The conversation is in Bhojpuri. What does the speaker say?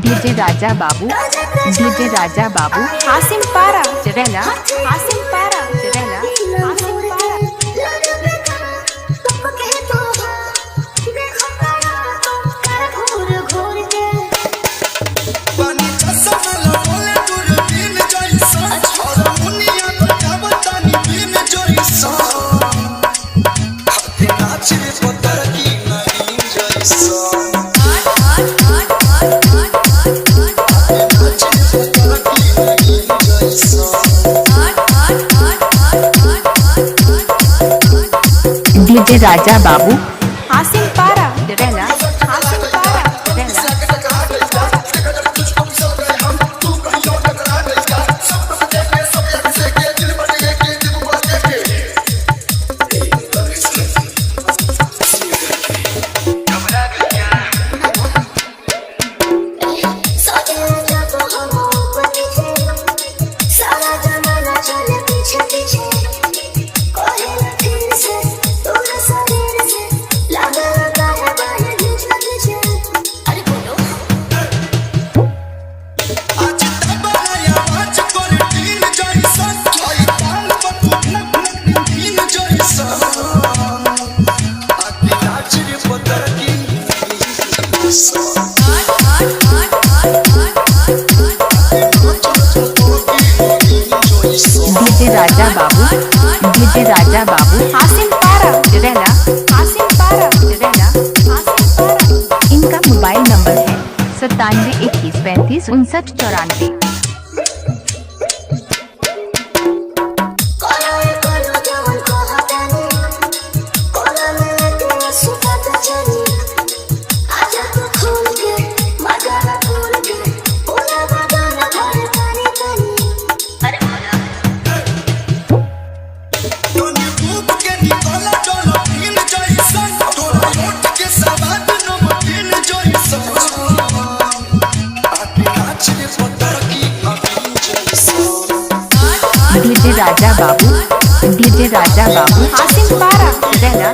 डीजे राजा बाबू, डीजे राजा बाबू, हासिम पारा, चरेला, हासिम पारा, चरेला, हासिम पारा। डीजे राजा बाबू, हासिम पारा, चरेला, हासिम पारा, चरेला। डीजे राजा बाबू, डीजे राजा बाबू, हासिम पारा, चरेला, हासिम पारा, चरेला। हासिम पारा। इनका मोबाइल नंबर है 97 21 35 59 94। डीजे राजा बाबू, डीजे राजा बाबू, हासिम पारा, चरेला,